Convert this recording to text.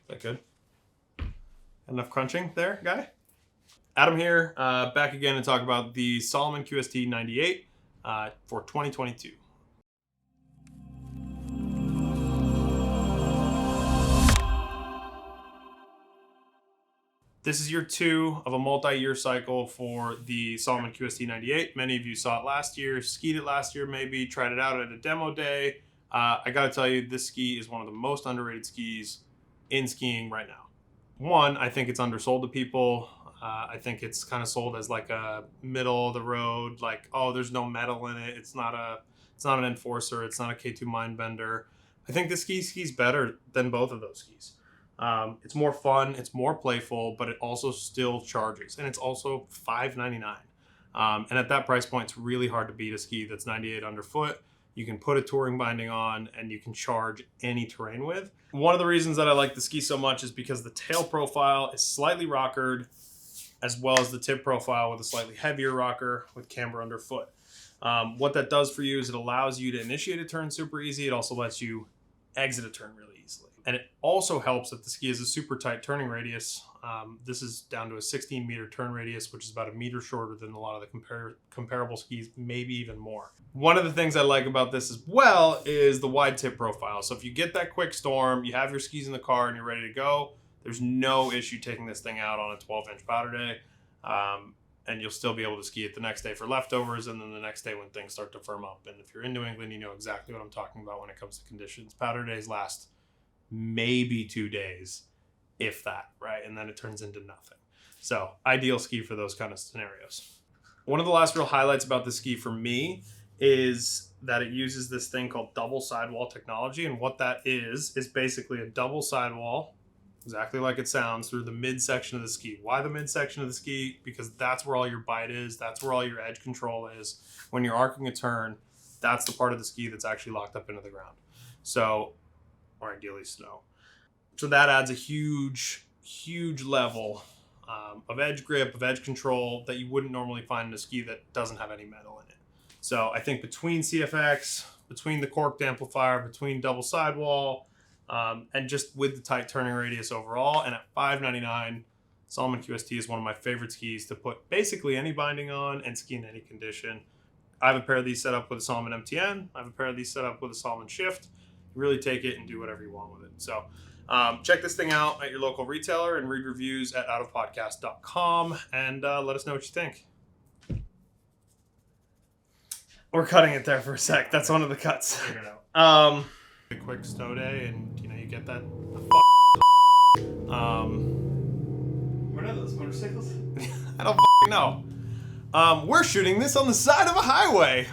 that good? Enough crunching there, guy? Adam here, back again to talk about the Salomon QST 98 for 2022. This is year 2 of a multi-year cycle for the Salomon QST 98. Many of you saw it last year, skied it last year maybe, tried it out at a demo day. I gotta tell you, this ski is one of the most underrated skis in skiing right now. One, I think it's undersold to people. I think it's kind of sold as like a middle of the road, like, oh, there's no metal in it. It's not an enforcer. It's not a K2 Mindbender. I think this ski skis better than both of those skis. It's more fun, it's more playful, but it also still charges, and it's also $599. And at that price point, it's really hard to beat a ski that's 98 underfoot. You can put a touring binding on, and you can charge any terrain with. One of the reasons that I like the ski so much is because the tail profile is slightly rockered, as well as the tip profile with a slightly heavier rocker with camber underfoot. What that does for you is it allows you to initiate a turn super easy. It also lets you exit a turn really easily. And it also helps that the ski has a super tight turning radius. This is down to a 16 meter turn radius, which is about a meter shorter than a lot of the comparable skis, maybe even more. One of the things I like about this as well is the wide tip profile. So if you get that quick storm, you have your skis in the car and you're ready to go, there's no issue taking this thing out on a 12-inch powder day. And you'll still be able to ski it the next day for leftovers, and then the next day when things start to firm up. And if you're in New England, you know exactly what I'm talking about when it comes to conditions. Powder days last maybe 2 days, if that, right? And then it turns into nothing. So ideal ski for those kind of scenarios. One of the last real highlights about the ski for me is that it uses this thing called double sidewall technology. And what that is basically a double sidewall, exactly like it sounds, through the midsection of the ski. Why the midsection of the ski? Because that's where all your bite is. That's where all your edge control is. When you're arcing a turn, that's the part of the ski that's actually locked up into the ground. So, or ideally snow. So that adds a huge, huge level of edge grip, of edge control that you wouldn't normally find in a ski that doesn't have any metal in it. So I think between CFX, between the corked amplifier, between double sidewall, and just with the tight turning radius overall, and at $599, Salomon QST is one of my favorite skis to put basically any binding on and ski in any condition. I have a pair of these set up with a Salomon MTN. I have a pair of these set up with a Salomon Shift. You really take it and do whatever you want with it. So check this thing out at your local retailer and read reviews at outofpodcast.com, and let us know what you think. We're cutting it there for a sec. That's one of the cuts. Figure it out. A quick snow day, and you get that. What are those motorcycles? I don't know. We're shooting this on the side of a highway.